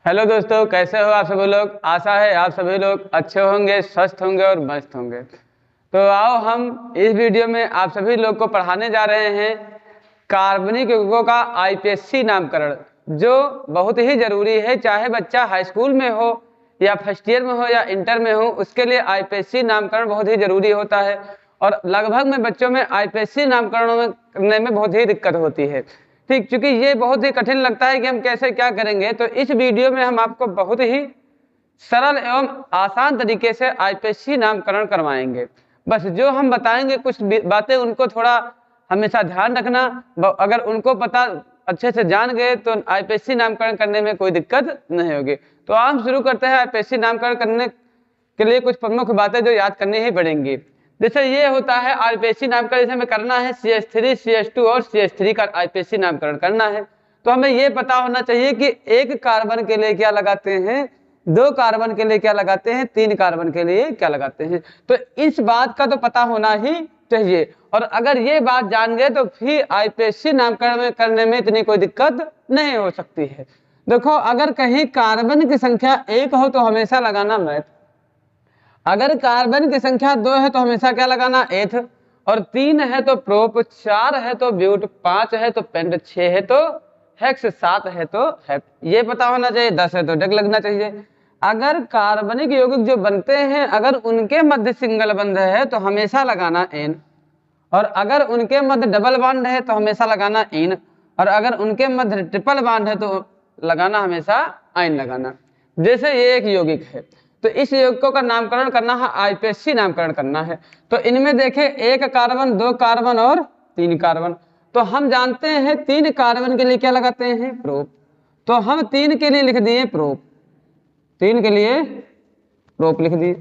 Hello दोस्तों, कैसे हो आप सभी लोग। आशा है आप सभी लोग अच्छे होंगे, स्वस्थ होंगे और मस्त होंगे। तो आओ हम इस वीडियो में आप सभी लोग को पढ़ाने जा रहे हैं कार्बनिक यौगिकों का आईपीएससी नामकरण, जो बहुत ही जरूरी है। चाहे बच्चा हाई स्कूल में हो या फर्स्ट ईयर में हो या इंटर में हो, उसके लिए आईपीएससी नामकरण बहुत ही जरूरी होता है। और लगभग में बच्चों में आईपीएससी नामकरण करने में बहुत ही दिक्कत होती है। ठीक, क्योंकि ये बहुत ही कठिन लगता है कि हम कैसे क्या करेंगे। तो इस वीडियो में हम आपको बहुत ही सरल एवं आसान तरीके से आईपीएससी नामकरण करवाएंगे। बस जो हम बताएंगे कुछ बातें उनको थोड़ा हमेशा ध्यान रखना। अगर उनको पता अच्छे से जान गए तो आईपीएससी नामकरण करने में कोई दिक्कत नहीं होगी। तो हम शुरू करते हैं। आईपीएससी नामकरण करने के लिए कुछ प्रमुख बातें जो याद करनी ही पड़ेंगी। जैसे ये होता है आईपीएससी नामकरण, जैसे हमें करना है CH3, CH2 और CH3 का आईपीएससी नामकरण करना है। तो हमें ये पता होना चाहिए कि एक कार्बन के लिए क्या लगाते हैं, दो कार्बन के लिए क्या लगाते हैं, तीन कार्बन के लिए क्या लगाते हैं। तो इस बात का तो पता होना ही चाहिए। और अगर ये बात जान गए तो फिर आईपीएससी नामकरण करने में इतनी कोई दिक्कत नहीं हो सकती है। देखो, अगर कहीं कार्बन की संख्या 1 हो तो हमेशा लगाना मैथ, अगर कार्बन की संख्या 2 है तो हमेशा क्या लगाना, एथ, और 3 है तो प्रोप, 4 है तो ब्यूट, 5 है तो पेंट, 6 है तो हेक्स, 7 है तो हेप। ये पता होना चाहिए। 10 है तो डग लगना चाहिए। अगर कार्बनिक यौगिक जो बनते हैं अगर उनके मध्य सिंगल बंध है तो हमेशा लगाना एन, और अगर उनके मध्य डबल बॉन्ड है तो हमेशा लगाना इन, और अगर उनके मध्य ट्रिपल बॉन्ड है तो लगाना हमेशा आइन लगाना। जैसे ये एक यौगिक है तो इस यौगिकों का नामकरण करना है, आईपीएससी नामकरण करना है। तो इनमें देखें, एक कार्बन, दो कार्बन और तीन कार्बन। तो हम जानते हैं 3 कार्बन के लिए क्या लगाते हैं, प्रोप। तो हम 3 के लिए लिख दिए प्रोप, 3 के लिए प्रोप लिख दिए।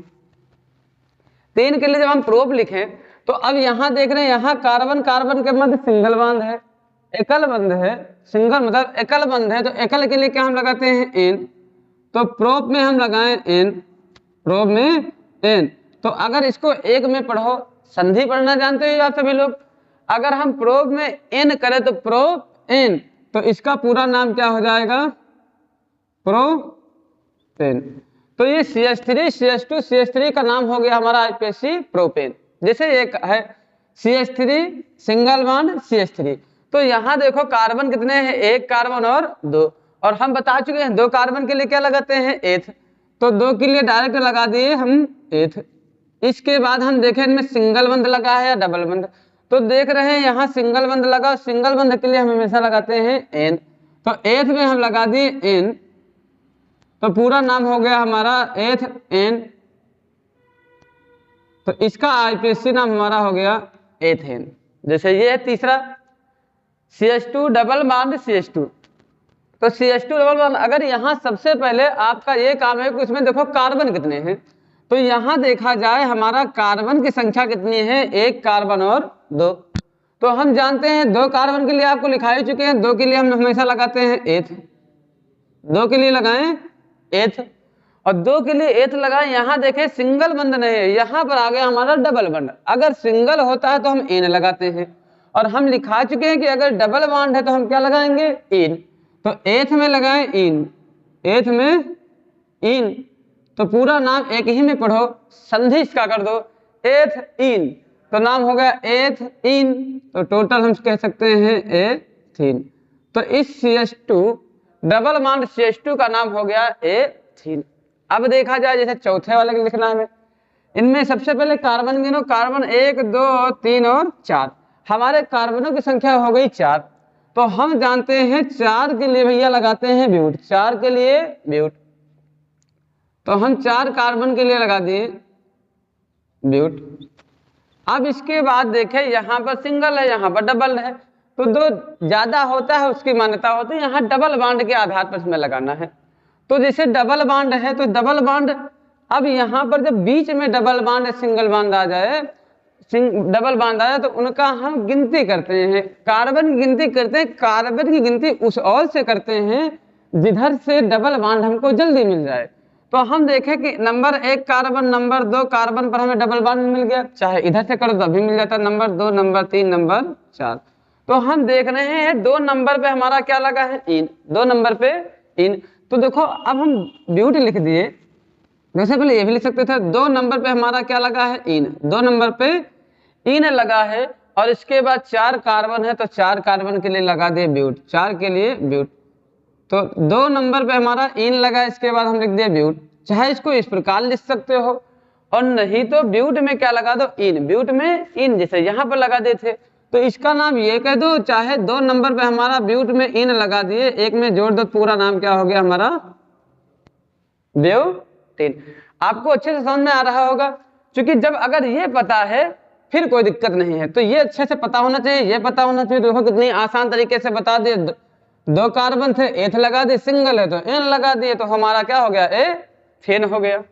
3 के लिए जब हम प्रोप लिखें तो अब यहां देख रहे हैं, यहां कार्बन कार्बन के मध्य सिंगल बंध है, एकल बंध है। सिंगल मतलब एकल बंध है, तो एकल के लिए क्या हम लगाते हैं, एन। तो प्रोप में हम लगाएं एन, प्रोप में एन। तो अगर इसको एक में पढ़ो, संधि पढ़ना जानते हो आप सभी लोग। अगर हम प्रोप में एन करें तो प्रोप एन, तो इसका पूरा नाम क्या हो जाएगा, प्रोपेन। तो ये CH3, CH2, CH3 का नाम हो गया हमारा आईपीएससी प्रोपेन। जैसे एक है CH3 सिंगल बॉन्ड CH3, तो यहां देखो कार्बन कितने हैं, एक कार्बन और दो, और हम बता चुके हैं 2 कार्बन के लिए क्या लगाते हैं, एथ। तो 2 के लिए डायरेक्ट लगा दिए हम एथ। इसके बाद हम देखें इनमें सिंगल बंध लगा है या डबल बंध। तो देख रहे हैं यहाँ सिंगल बंध लगा, सिंगल बंध के लिए हम हमेशा लगाते हैं एन। तो एथ में हम लगा दिए एन, तो पूरा नाम हो गया हमारा एथ एन। तो इसका आईपीएससी नाम हमारा हो गया एथेन। जैसे ये है तीसरा CH2 डबल बॉन्ड CH2। तो CH2 डबल बॉन्ड, अगर यहाँ सबसे पहले आपका ये काम है कि उसमें देखो कार्बन कितने हैं। तो यहाँ देखा जाए हमारा कार्बन की संख्या कितनी है, एक कार्बन और 2। तो हम जानते हैं 2 कार्बन के लिए आपको लिखा ही चुके हैं, 2 के लिए हम हमेशा लगाते हैं एथ, 2 के लिए लगाएं एथ, और 2 के लिए एथ लगाएं। यहाँ देखें सिंगल बंध नहीं है, यहाँ पर आ गया हमारा डबल बंध। अगर सिंगल होता है तो हम एन लगाते हैं, और हम लिखा चुके हैं कि अगर डबल बॉन्ड है तो हम क्या लगाएंगे, इन। तो एथ में लगाएं इन, एथ में इन। तो पूरा नाम एक ही में पढ़ो, संधि इसका कर दो एथ इन, तो नाम हो गया एथ इन। तो टोटल हम कह सकते हैं एथीन। तो इस CH2 डबल बॉन्ड CH2 का नाम हो गया एथीन। अब देखा जाए जैसे चौथे वाले के लिखना है, इनमें सबसे पहले कार्बन गिनो, कार्बन 1, 2, 3 और 4। हमारे कार्बनों की संख्या हो गई 4। तो हम जानते हैं 4 के लिए भैया लगाते हैं ब्यूट, 4 के लिए ब्यूट। तो हम 4 कार्बन के लिए लगा दिए ब्यूट। अब इसके बाद देखें यहाँ पर सिंगल है, यहाँ पर डबल है, तो 2 ज्यादा होता है उसकी मान्यता होती है, यहाँ डबल बॉन्ड के आधार पर इसमें लगाना है। तो जैसे डबल बॉन्ड है तो डबल बॉन्ड, अब यहाँ पर जब बीच में डबल बॉन्ड सिंगल बॉन्ड आ जाए, डबल बॉन्ड आया तो उनका हम गिनती करते हैं, कार्बन की गिनती करते हैं। कार्बन की गिनती उस ओर से करते हैं जिधर से डबल बॉन्ड हमको जल्दी मिल जाए। तो हम देखें कि नंबर 1 कार्बन, नंबर 2 कार्बन पर हमें डबल बॉन्ड मिल गया, चाहे इधर से करो तभी मिल जाता, नंबर 2, नंबर 3, नंबर 4। तो हम देख रहे हैं 2 नंबर पे हमारा क्या लगा है, इन, 2 नंबर पे इन। तो देखो अब हम ब्यूट लिख दिए, वैसे पहले ये भी लिख सकते थे। 2 नंबर पे हमारा क्या लगा है, इन। 2 नंबर पे इन लगा है और इसके बाद 4 कार्बन है तो 4 कार्बन के लिए लगा दिए ब्यूट, 4 के लिए ब्यूट। तो 2 नंबर पे हमारा इन लगा, इसके बाद हम लिख दिए ब्यूट। चाहे इसको इस प्रकार लिख सकते हो और नहीं तो ब्यूट में क्या लगा दो, इन। ब्यूट में इन, जैसे यहाँ पर लगा दिए थे तो इसका नाम ये कह दो। चाहे 2 नंबर पे हमारा ब्यूट में इन लगा दिए, एक में जोड़ दो, पूरा नाम क्या हो गया हमारा, ब्यूटेन। आपको अच्छे से समझ में आ रहा होगा, क्योंकि जब अगर ये पता है फिर कोई दिक्कत नहीं है। तो ये अच्छे से पता होना चाहिए, ये पता होना चाहिए। देखो कितनी आसान तरीके से बता दिए। 2 कार्बन थे, एथ लगा दिए, सिंगल है तो एन लगा दिए, तो हमारा क्या हो गया, एथेन हो गया।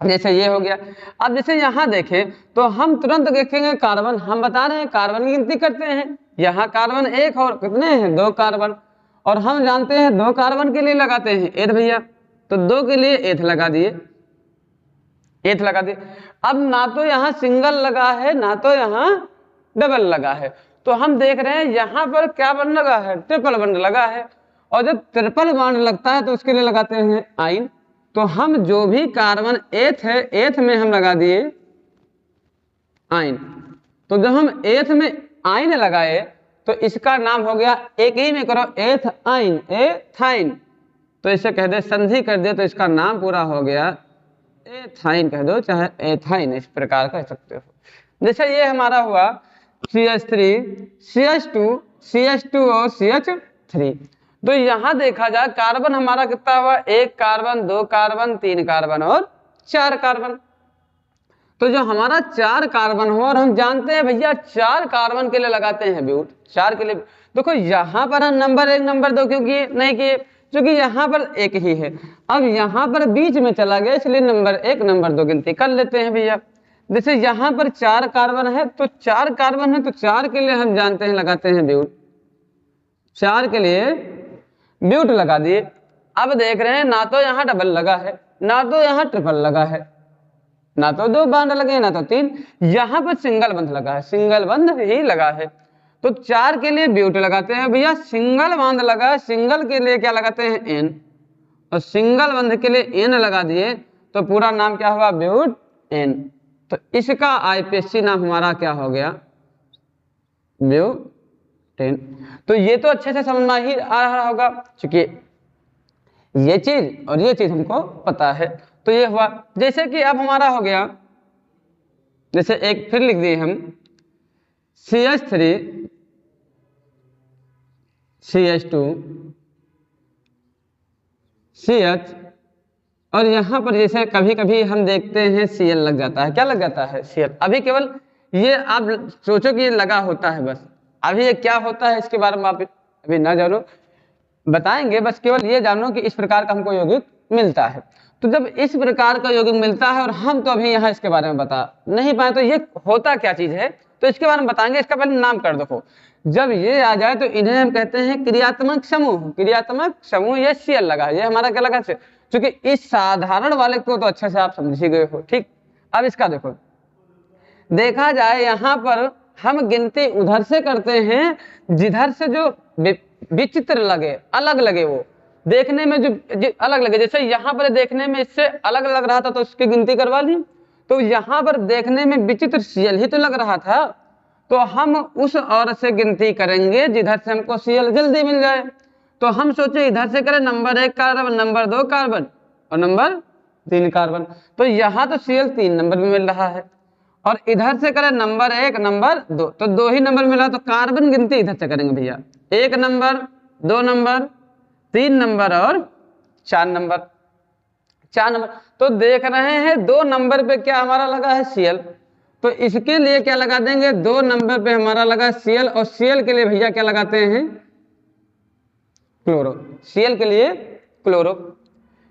जैसे ये हो गया। अब जैसे यहाँ देखें तो हम तुरंत देखेंगे कार्बन, हम बता रहे हैं कार्बन की गिनती करते हैं। यहाँ कार्बन 1 और कितने हैं, 2 कार्बन, और हम जानते हैं 2 कार्बन के लिए लगाते हैं एथ भैया, तो 2 के लिए एथ लगा दिए, एथ लगा दिए। अब ना तो यहाँ सिंगल लगा है ना तो यहाँ डबल लगा है, तो हम देख रहे हैं यहाँ पर क्या बंड लगा है, ट्रिपल बंड लगा है। और जब ट्रिपल बॉन्ड लगता है तो उसके लिए लगाते हैं आइन। तो हम जो भी कार्बन एथ है, एथ में हम लगा दिए आइन। तो जब हम एथ में आइन लगाए तो इसका नाम हो गया, एक ही में करो, एथ आइन, एथाइन। तो इसे कह दे, संधि कर दे तो इसका नाम पूरा हो गया एथाइन कह दो, चाहे एथाइन, इस प्रकार कह सकते हो। जैसे ये हमारा हुआ CH3, CH2, CH2 और CH3। तो यहां देखा जाए कार्बन हमारा कितना हुआ, 1 कार्बन, 2 कार्बन, 3 कार्बन और 4 कार्बन। तो जो हमारा 4 कार्बन हुआ, और हम जानते हैं भैया 4 कार्बन के लिए लगाते हैं ब्यूट, 4 के लिए। देखो यहाँ पर हम नंबर 1 नंबर 2 क्यों किए, नहीं किए, क्योंकि यहाँ पर एक ही है। अब यहाँ पर बीच में चला गया, इसलिए नंबर 1 नंबर 2 गिनती कर लेते हैं भैया। जैसे यहाँ पर 4 कार्बन है तो 4 कार्बन है तो 4 के लिए हम जानते हैं लगाते हैं ब्यूट, 4 के लिए ब्यूट लगा दिए। अब देख रहे हैं ना तो यहाँ डबल लगा है ना तो यहाँ ट्रिपल लगा है, ना तो 2 बंद लगे ना तो 3, यहाँ पर सिंगल बंद लगा है, सिंगल बंद ही लगा है। तो 4 के लिए ब्यूट लगाते हैं भैया, सिंगल बंद लगा है, सिंगल के लिए क्या लगाते हैं, एन, और सिंगल बंद के लिए एन लगा दिए तो पूरा नाम क्या हुआ, ब्यूट एन। तो इसका आईपीएससी नाम हमारा क्या हो गया, ब्यूटेन। तो ये तो अच्छे से समझ में ही आ रहा होगा, क्योंकि ये चीज और ये चीज हमको पता है। तो ये हुआ। जैसे कि अब हमारा हो गया, जैसे एक फिर लिख दिए हम CH3, CH2, CH, और यहाँ पर जैसे कभी कभी हम देखते हैं Cl लग जाता है। क्या लग जाता है, Cl। अभी केवल ये आप सोचो कि ये लगा होता है, बस अभी ये क्या होता है इसके बारे में आप अभी ना जानो, बताएंगे। बस केवल ये जानो कि इस प्रकार का हमको यौगिक मिलता है। तो जब इस प्रकार का यौगिक मिलता है और हम तो अभी यहाँ इसके बारे में बता नहीं पाए, तो ये होता क्या चीज है तो इसके बारे में बताएंगे। इसका पहले नाम कर दो। जब ये आ जाए तो इन्हें हम कहते हैं क्रियात्मक समूह। क्रियात्मक समूह, ये Cl लगा, ये हमारा क्या लगा, क्योंकि इस साधारण वाले को तो अच्छे से आप समझ ही गए हो। ठीक, अब इसका देखो, देखा जाए यहाँ पर हम गिनती उधर से करते हैं जिधर से जो विचित्र लगे, अलग लगे, वो देखने में जो अलग लगे। जैसे यहाँ पर देखने में इससे अलग लग रहा था तो उसकी गिनती करवा ली। तो यहाँ पर देखने में विचित्र Cl ही तो लग रहा था, तो हम उस और से गिनती करेंगे जिधर से हमको Cl जल्दी मिल जाए। तो हम सोचे इधर से करें नंबर 1 कार्बन, नंबर 2 कार्बन और नंबर 3 कार्बन। तो यहाँ तो Cl 3 नंबर में मिल रहा है, और इधर से करें नंबर 1 नंबर 2, तो 2 ही नंबर मिला। तो कार्बन गिनती इधर से करेंगे भैया, 1 नंबर, 2 नंबर, 3 नंबर और 4 नंबर, 4 नंबर। तो देख रहे हैं 2 नंबर पे क्या हमारा लगा है, Cl। तो इसके लिए क्या लगा देंगे, 2 नंबर पे हमारा लगा Cl, और Cl के लिए भैया क्या लगाते हैं, क्लोरो। Cl के लिए क्लोरो।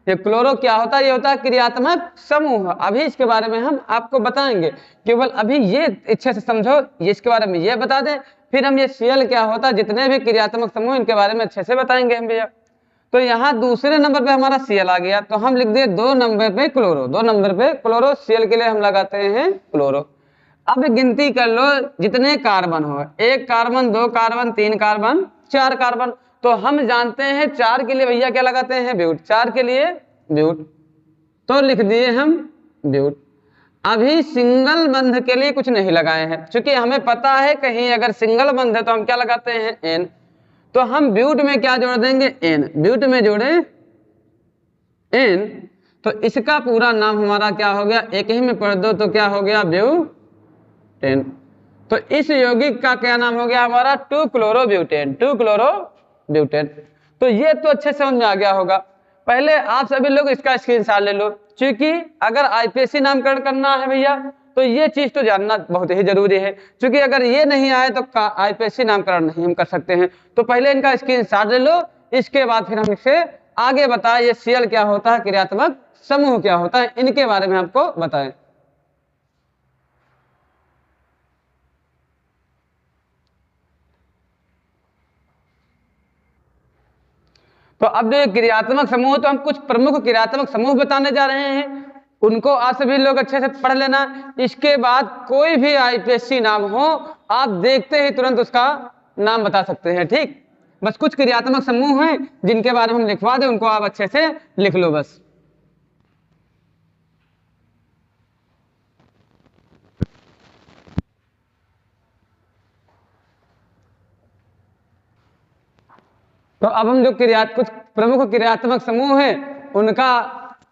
ये क्लोरो क्या होता है, ये होता है क्रियात्मक समूह। अभी इसके बारे में हम आपको बताएंगे, केवल अभी ये अच्छे से समझो, ये इसके बारे में ये बता दें, फिर हम ये Cl क्या होता है, जितने भी क्रियात्मक समूह इनके बारे में अच्छे से बताएंगे हम भैया। तो यहाँ दूसरे नंबर पे हमारा Cl आ गया, तो हम लिख दिए 2 नंबर पे क्लोरो, 2 नंबर पे क्लोरो। Cl के लिए हम लगाते हैं क्लोरो। अब गिनती कर लो जितने कार्बन हो, 1 कार्बन, 2 कार्बन, 3 कार्बन, 4 कार्बन। तो हम जानते हैं 4 के लिए भैया क्या लगाते हैं, ब्यूट। 4 के लिए ब्यूट, तो लिख दिए हम ब्यूट। अभी सिंगल बंध के लिए कुछ नहीं लगाए हैं, क्योंकि हमें पता है कहीं अगर सिंगल बंध है तो हम क्या लगाते हैं, एन। तो हम ब्यूट में क्या जोड़ देंगे, एन। ब्यूट में जोड़े एन, तो इसका पूरा नाम हमारा क्या हो गया, एक ही में पढ़ दो तो क्या हो गया, ब्यूटेन। तो इस यौगिक का क्या नाम हो गया हमारा, 2-क्लोरोब्यूटेन। 2-क्लोरोब्यूटेन। तो ये तो अच्छे समझ में आ गया होगा। पहले आप सभी लोग इसका स्क्रीनशॉट ले लो, क्योंकि अगर आईपीएससी नामकरण करना है भैया तो ये चीज तो जानना बहुत ही जरूरी है, क्योंकि अगर ये नहीं आए तो आईपीएससी नामकरण नहीं हम कर सकते हैं। तो पहले इनका स्क्रीनशॉट ले लो, इसके बाद फिर हम इसे आगे बताएं, ये सीएल क्या होता है, क्रियात्मक समूह क्या होता है, इनके बारे में आपको बताएं। तो अब जो क्रियात्मक समूह, तो हम कुछ प्रमुख क्रियात्मक समूह बताने जा रहे हैं, उनको आप सभी लोग अच्छे से पढ़ लेना। इसके बाद कोई भी आईपीएससी नाम हो, आप देखते ही तुरंत उसका नाम बता सकते हैं, ठीक। बस कुछ क्रियात्मक समूह हैं जिनके बारे में हम लिखवा दें, उनको आप अच्छे से लिख लो बस। तो अब हम जो कुछ प्रमुख क्रियात्मक समूह हैं उनका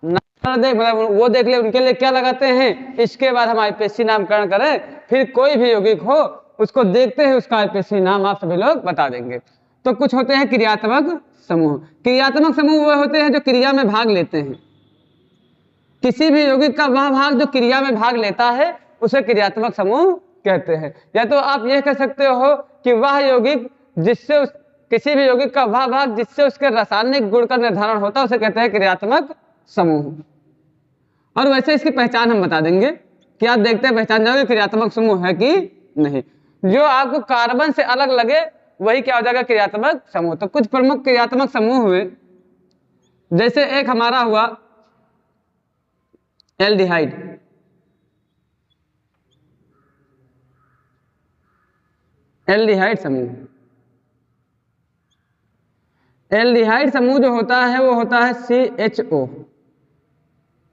नाम देख, मतलब वो देख ले, उनके लिए क्या लगाते हैं। इसके बाद हम आईपीएससी नामकरण करें, फिर कोई भी यौगिक हो उसको देखते हैं, उसका आईपीएससी नाम आप सभी लोग बता देंगे। तो कुछ होते हैं क्रियात्मक समूह। क्रियात्मक समूह वो होते हैं जो क्रिया में भाग लेते हैं। किसी भी यौगिक का वह भाग जो क्रिया में भाग लेता है उसे क्रियात्मक समूह कहते हैं। या तो आप यह कह सकते हो कि वह यौगिक जिससे किसी भी यौगिक का वह भाग जिससे उसके रासायनिक गुण का निर्धारण होता है उसे कहते हैं क्रियात्मक समूह। और वैसे इसकी पहचान हम बता देंगे कि आप देखते हैं पहचान जाओगे क्रियात्मक समूह है कि नहीं। जो आपको कार्बन से अलग लगे वही क्या हो जाएगा, क्रियात्मक समूह। तो कुछ प्रमुख क्रियात्मक समूह हुए, जैसे एक हमारा हुआ एल्डिहाइड। एल्डिहाइड समूह, एल्डिहाइड समूह जो होता है वो होता है CHO।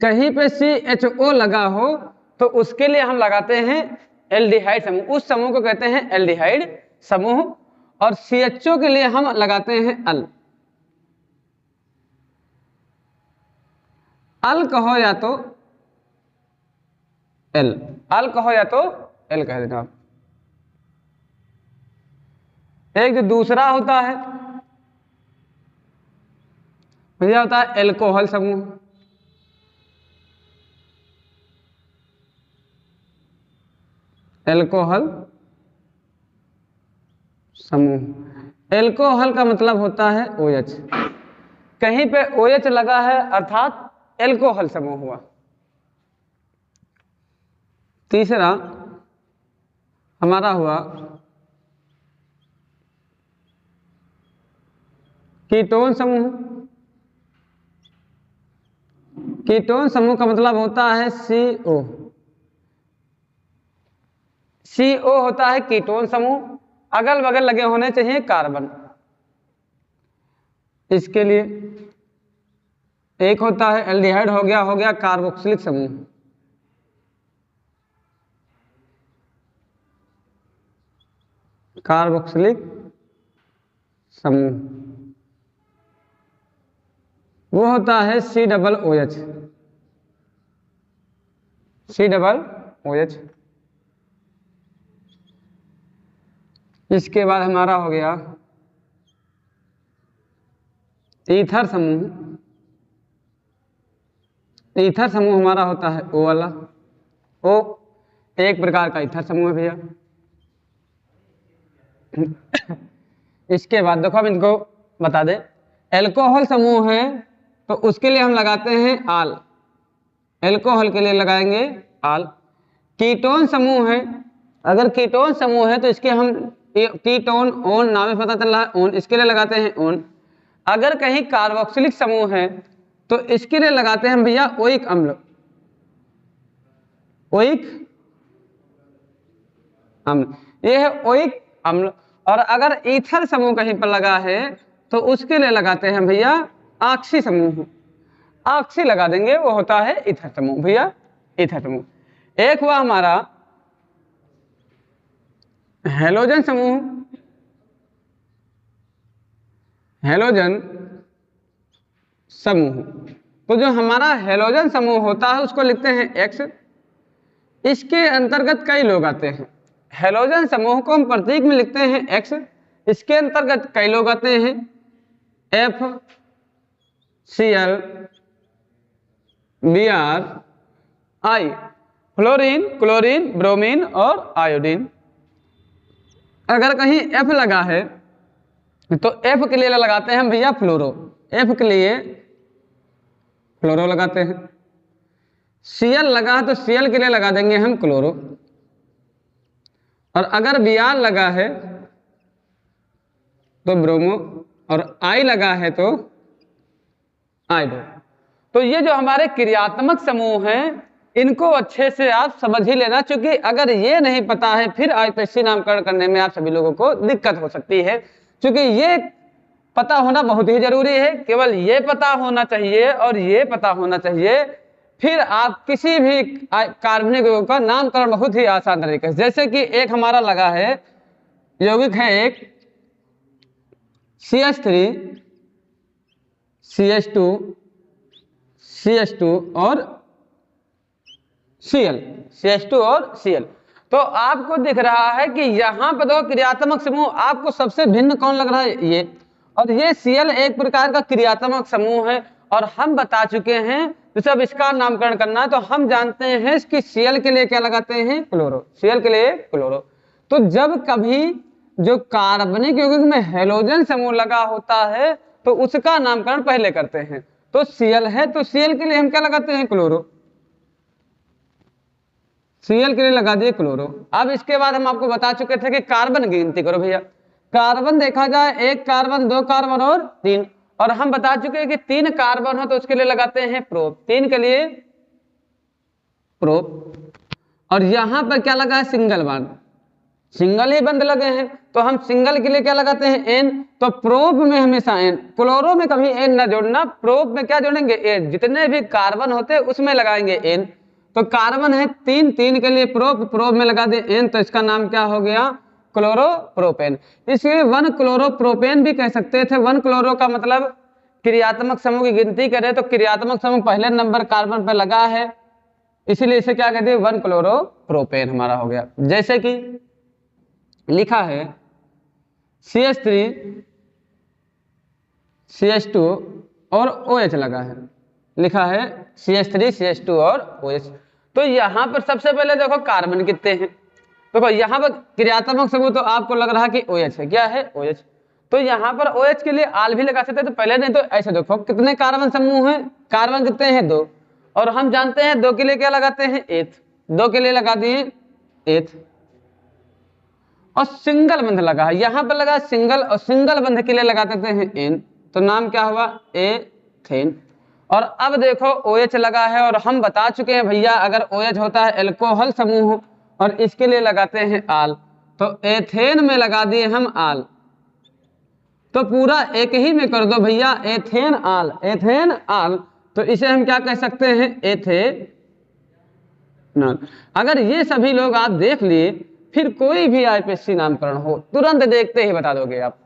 कहीं पे CHO लगा हो तो उसके लिए हम लगाते हैं एल्डिहाइड समूह, उस समूह को कहते हैं एल्डिहाइड समूह। और CHO के लिए हम लगाते हैं अल। अल कहो या तो एल, अल कहो या तो एल कह देना आप। एक जो दूसरा होता है भैया होता है एल्कोहल समूह। एल्कोहल समूह, एल्कोहल का मतलब होता है OH। कहीं पे OH लगा है अर्थात एल्कोहल समूह हुआ। तीसरा हमारा हुआ कीटोन समूह। कीटोन समूह का मतलब होता है CO। CO होता है कीटोन समूह, अगल बगल लगे होने चाहिए कार्बन। इसके लिए एक होता है एल्डिहाइड, हो गया कार्बोक्सिलिक समूह। कार्बोक्सिलिक समूह वो होता है COOH। COOH। इसके बाद हमारा हो गया ईथर समूह। ईथर समूह हमारा होता है O वाला। O एक प्रकार का ईथर समूह है भैया। इसके बाद देखो हम इनको बता दें, एल्कोहल समूह है तो उसके लिए हम लगाते हैं आल। एल्कोहल के लिए लगाएंगे आल। कीटोन समूह है, अगर कीटोन समूह है तो इसके हम कीटोन ओन, नाम में पता चल रहा है ओन, इसके लिए लगाते हैं ओन। अगर कहीं कार्बोक्सिलिक समूह है तो इसके लिए लगाते हैं भैया ओइक अम्ल। ओइक अम्ल, ये है ओइक अम्ल। और अगर ईथर समूह कहीं पर लगा है तो उसके लिए लगाते हैं भैया ऑक्सी समूह। ऑक्सी लगा देंगे, वो होता है ईथर समूह भैया, ईथर समूह। एक हुआ हमारा हेलोजन समूह, हेलोजन समूह। तो जो हमारा हेलोजन समूह होता है उसको लिखते हैं एक्स। इसके अंतर्गत कई लोग आते हैं। हेलोजन समूह को हम प्रतीक में लिखते हैं एक्स, इसके अंतर्गत कई लोग आते हैं F, Cl, Br, I, fluorine, chlorine, bromine और आयोडीन। अगर कहीं F लगा है तो F के लिए लगाते हैं हम भैया फ्लोरो, F के लिए फ्लोरो लगाते हैं। Cl लगा है तो Cl के लिए लगा देंगे हम क्लोरो। और अगर Br लगा है तो ब्रोमो, और I लगा है तो आयोडो। तो ये जो हमारे क्रियात्मक समूह हैं इनको अच्छे से आप समझ ही लेना, क्योंकि अगर ये नहीं पता है फिर आईपीएससी नामकरण करने में आप सभी लोगों को दिक्कत हो सकती है, क्योंकि ये पता होना बहुत ही जरूरी है। केवल ये पता होना चाहिए और ये पता होना चाहिए, फिर आप किसी भी कार्बनिक यौगिक का नामकरण बहुत ही आसान तरीके से, जैसे कि एक हमारा लगा है यौगिक है एक CH3, CH2, CH2 और Cl, CH2 और Cl। तो आपको दिख रहा है कि यहाँ पर दो क्रियात्मक समूह, आपको सबसे भिन्न कौन लग रहा है ये, और ये Cl एक प्रकार का क्रियात्मक समूह है। और हम बता चुके हैं, तो जब इसका नामकरण करना है तो हम जानते हैं कि Cl के लिए क्या लगाते हैं क्लोरो, Cl के लिए क्लोरो। तो जब कभी जो कार्बनिक यौगिक में हेलोजन समूह लगा होता है तो उसका नामकरण पहले करते हैं। तो Cl है तो Cl के लिए हम क्या लगाते हैं क्लोरो, Cl के लिए लगा दिए क्लोरो। अब इसके बाद हम आपको बता चुके थे कि कार्बन की गिनती करो भैया। कार्बन देखा जाए, एक कार्बन, दो कार्बन और तीन, और हम बता चुके हैं कि तीन कार्बन हो तो उसके लिए लगाते हैं प्रोप, तीन के लिए प्रोप। और यहां पर क्या लगा है सिंगल बॉन्ड, सिंगल ही बंद लगे हैं तो हम सिंगल के लिए क्या लगाते हैं एन। तो प्रोप में हमेशा एन, क्लोरो में कभी एन ना जोड़ना, प्रोप में क्या जोड़ेंगे एन, जितने भी कार्बन होते हैं उसमें लगाएंगे एन। तो कार्बन है तीन, तीन के लिए प्रोप, प्रोप में लगा दे एन, तो इसका नाम क्या हो गया क्लोरोप्रोपेन। इसलिए 1 क्लोरोप्रोपेन भी कह सकते थे। 1 क्लोरो का मतलब क्रियात्मक समूह की गिनती करें तो क्रियात्मक समूह पहले नंबर कार्बन पर लगा है, इसीलिए इसे क्या कहते हैं 1 क्लोरोप्रोपेन हमारा हो गया। जैसे कि लिखा है CH3, CH2 और OH लगा है, लिखा है CH3, CH2 और OH। तो यहां पर सबसे पहले देखो कार्बन कितने हैं, देखो यहाँ पर क्रियात्मक समूह तो आपको लग रहा कि OH है, क्या है OH। तो यहाँ पर OH के लिए आल भी लगा सकते हैं, तो पहले नहीं तो ऐसे देखो कितने कार्बन समूह हैं, कार्बन कितने हैं 2, और हम जानते हैं 2 के लिए क्या लगाते हैं एथ, 2 के लिए लगा दिए एथ। और सिंगल बंध लगा है, यहाँ पर लगा सिंगल, और सिंगल बंध के लिए लगा देते हैं एन, तो नाम क्या हुआ एथेन। और अब देखो OH लगा है, और हम बता चुके हैं भैया अगर OH होता है एल्कोहल समूह और इसके लिए लगाते हैं आल, तो एथेन में लगा दिए हम आल। तो पूरा एक ही में कर दो भैया एथेन आल, एथेन आल, तो इसे हम क्या कह सकते हैं एथेनॉल। अगर ये सभी लोग आप देख लिए, फिर कोई भी आईपीएससी नामकरण हो तुरंत देखते ही बता दोगे आप।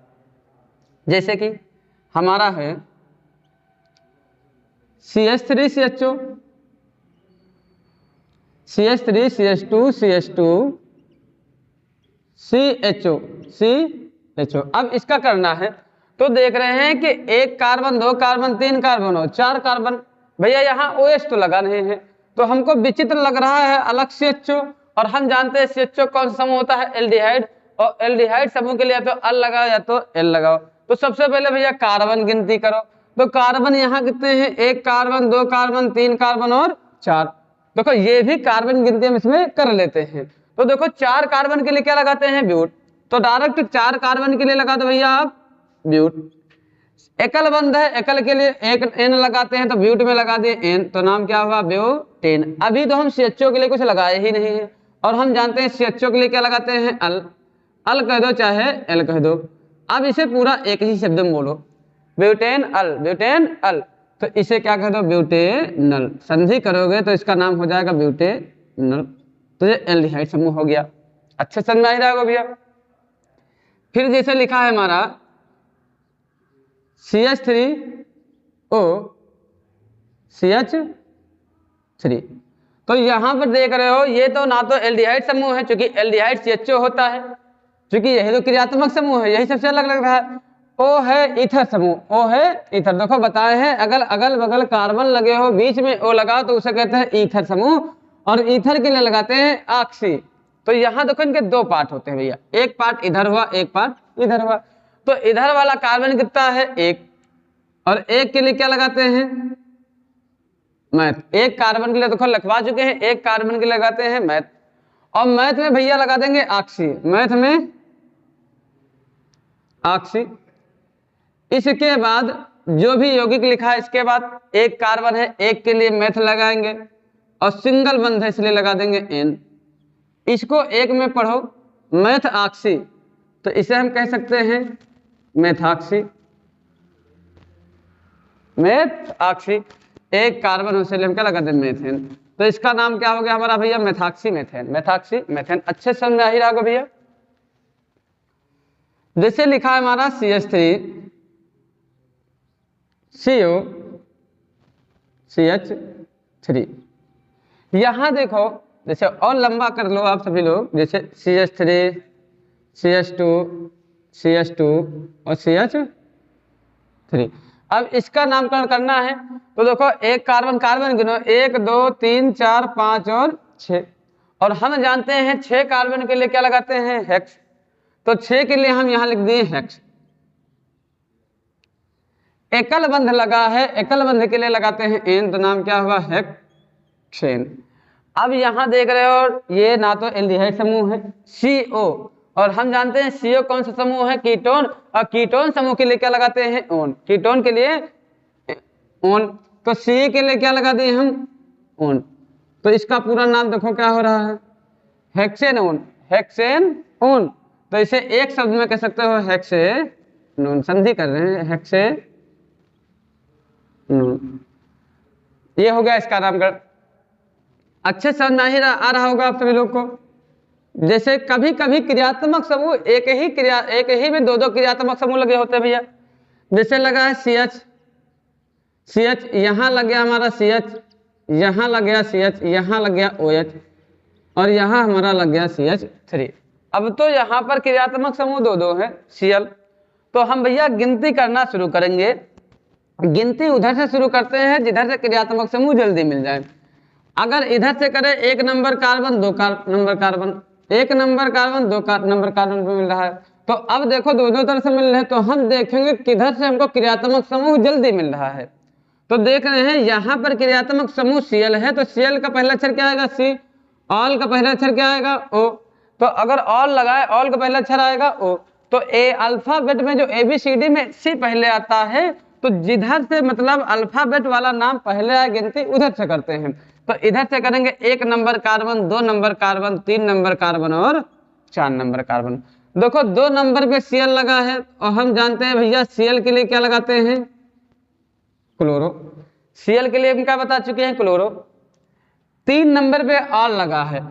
जैसे कि हमारा है CH3 CHO, CH3 CH2 CH2 CHO CHO। अब इसका करना है तो देख रहे हैं कि एक कार्बन, दो कार्बन, तीन कार्बन और चार कार्बन, भैया यहाँ OH तो लगा नहीं है, तो हमको विचित्र लग रहा है अलग CHO। और हम जानते हैं CHO कौन सा समूह होता है एल्डिहाइड, और एल्डिहाइड समूह के लिए या तो अल लगाओ या तो एल लगाओ। तो सबसे पहले भैया कार्बन गिनती करो, तो कार्बन यहाँ कितने हैं, एक कार्बन, दो कार्बन, तीन कार्बन और चार। देखो ये भी कार्बन गिनती हम इसमें कर लेते हैं। तो देखो 4 कार्बन के लिए क्या लगाते हैं ब्यूट, तो डायरेक्ट 4 कार्बन के लिए लगा दो भैया आप ब्यूट। एकल बंध है, एकल के लिए एक एन लगाते हैं, तो ब्यूट में लगा दिए एन, तो नाम क्या हुआ ब्यूटेन। अभी तो हम CHO के लिए कुछ लगाए ही नहीं है, और हम जानते हैं CHO के लिए क्या लगाते हैं अल, अल कह दो चाहे एल कह दो। अब इसे पूरा एक ही शब्द में बोलो, ब्यूटेन अल, ब्यूटेन अल, तो इसे क्या कह दो, ब्यूटेनल। संधि करोगे तो इसका नाम हो जाएगा ब्यूटेनल। तो ये एल्डिहाइड समूह हो गया। अच्छे समझ में आ रहा होगा भैया। फिर जैसे लिखा है हमारा CH3O CH3, तो यहां पर देख रहे हो ये तो ना तो एल्डिहाइड समूह है, क्योंकि एल्डिहाइड CHO होता है, क्योंकि यही तो क्रियात्मक समूह है, यही सबसे अलग लग रहा है। O है ईथर समूह, O है ईथर। देखो बताए हैं अगर अगल बगल कार्बन लगे हो, बीच में O लगा तो उसे कहते हैं ईथर समूह, और ईथर के लिए लगाते हैं ऑक्सी। तो यहाँ देखो इनके दो पार्ट होते हैं भैया, एक पार्ट इधर हुआ, एक पार्ट इधर हुआ। तो इधर वाला कार्बन कितना है, एक, और एक के लिए क्या लगाते हैं, मैथ। एक कार्बन के लिए देखो लिखवा चुके हैं, एक कार्बन के लिए लगाते हैं मैथ, और मैथ में भैया लगा देंगे ऑक्सी, मैथ में ऑक्सी। इसके बाद जो भी यौगिक लिखा है इसके बाद एक कार्बन है, एक के लिए मैथ लगाएंगे, और सिंगल बंध है इसलिए लगा देंगे एन। इसको एक में पढ़ो, मैथ ऑक्सी, तो इसे हम कह सकते हैं मेथॉक्सी, मेथ ऑक्सी। एक कार्बन हो इसलिए हम क्या लगा दें, मेथेन। तो इसका नाम क्या हो गया हमारा भैया, मेथॉक्सी मेथेन, मेथॉक्सी मेथेन। अच्छे समझ में आ ही रहा होगा भैया। जैसे लिखा है हमारा CH3CO CH3, यहां देखो जैसे और लंबा कर लो आप सभी लोग, जैसे CH3 CH2 CH2 और CH3। अब इसका नामकरण करना है तो देखो एक कार्बन, कार्बन गिनो, 1 2 3 4 5 और 6, और हम जानते हैं 6 कार्बन के लिए क्या लगाते हैं, हेक्स। तो 6 के लिए हम यहां लिख दिए हेक्स। एकल बंध लगा है, एकल बंध के लिए लगाते हैं एन, तो नाम क्या हुआ, हेक्सेन। अब यहां देख रहे हो ये ना तो एल्डिहाइड समूह है CO, और हम जानते हैं CO कौन सा समूह है, कीटोन, और कीटोन समूह के लिए क्या लगाते हैं, ओन। कीटोन के लिए ओन, तो C के लिए क्या लगा दिए हम, ओन। तो इसका पूरा नाम देखो क्या हो रहा है, हेक्सेनोन, हेक्सेनोन। तो इसे एक शब्द में कह सकते हो हेक्सेनोन, संधि कर रहे हैं हेक्सेनोन। ये हो गया इसका नामकरण। अच्छे समझ में आ रहा होगा आप सभी लोग को। जैसे कभी कभी क्रियात्मक समूह एक ही में दो क्रियात्मक समूह लगे होते हैं भैया। जैसे लगा है CH, यहां लग गया हमारा CH, यहां लग गया CH, यहां लग गया OH, और यहां हमारा लग गया CH3। अब तो यहां पर क्रियात्मक समूह दो है Cl। तो हम भैया गिनती करना शुरू करेंगे। गिनती उधर से शुरू करते हैं जिधर से क्रियात्मक समूह जल्दी मिल जाए। अगर इधर से करें 1 number carbon 2 number carbon, 1 number carbon 2 number carbon पे मिल रहा है। तो अब देखो दोनों तरफ से मिल रहे हैं, तो हम देखेंगे किधर से हमको क्रियात्मक समूह जल्दी मिल रहा है। तो देख रहे हैं यहाँ पर क्रियात्मक समूह Cl है, तो Cl का पहला अक्षर क्या आएगा, C। ऑल का पहला अक्षर क्या आएगा, O। तो अगर ऑल लगाए, ऑल का पहला अक्षर आएगा O। तो अल्फाबेट में जो ABCD में C पहले आता है, तो जिधर से मतलब अल्फाबेट वाला नाम पहले आए गिनती उधर से करते हैं। तो इधर से करेंगे 1 number carbon, 2 number carbon, 3 number carbon और 4 नंबर कार्बन। देखो 2 नंबर पे Cl लगा है, और हम जानते हैं भैया Cl के लिए क्या लगाते हैं, क्लोरो। Cl के लिए हम क्या बता चुके हैं, क्लोरो। 3 नंबर पे ऑल लगा है,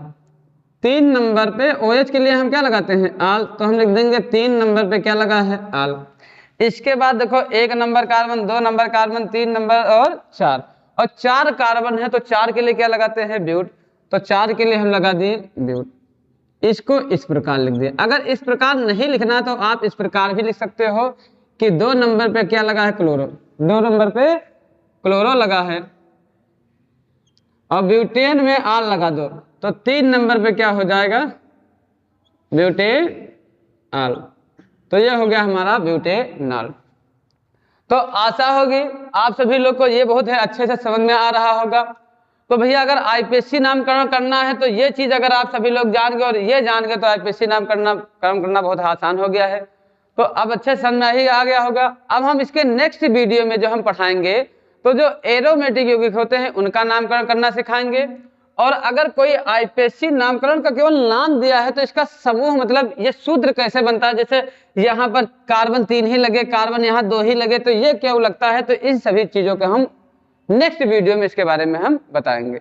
3 नंबर पे OH के लिए हम क्या लगाते हैं, आल। तो हम लिख देंगे 3 नंबर पे क्या लगा है, आल। इसके बाद देखो 1 number carbon, 2 number carbon, 3 number और 4, और 4 कार्बन है, तो 4 के लिए क्या लगाते हैं, ब्यूट। तो 4 के लिए हम लगा दिए ब्यूट। इसको इस प्रकार लिख दिए। अगर इस प्रकार नहीं लिखना तो आप इस प्रकार भी लिख सकते हो कि 2 नंबर पे क्या लगा है, क्लोरो। 2 नंबर पे क्लोरो लगा है, और ब्यूटेन में आल लगा दो, तो 3 नंबर पे क्या हो जाएगा, ब्यूटेन आल। तो ये हो गया हमारा ब्यूटेनॉल। तो आशा होगी आप सभी लोग को ये बहुत है अच्छे से समझ में आ रहा होगा। तो भैया अगर IPSC नामकरण करना है तो ये चीज अगर आप सभी लोग जान गए और ये जान गए तो IPSC नामकरण करना बहुत आसान हो गया है। तो अब अच्छे समझ में ही आ गया होगा। अब हम इसके नेक्स्ट वीडियो में जो हम पढ़ाएंगे तो जो एरोमेटिक यौगिक होते हैं उनका नामकरण करना सिखाएंगे, और अगर कोई आईपीएससी नामकरण का केवल नाम दिया है तो इसका समूह मतलब ये सूत्र कैसे बनता है, जैसे यहाँ पर कार्बन 3 ही लगे, कार्बन यहाँ 2 ही लगे, तो ये क्यों लगता है, तो इन सभी चीजों को हम नेक्स्ट वीडियो में इसके बारे में हम बताएंगे।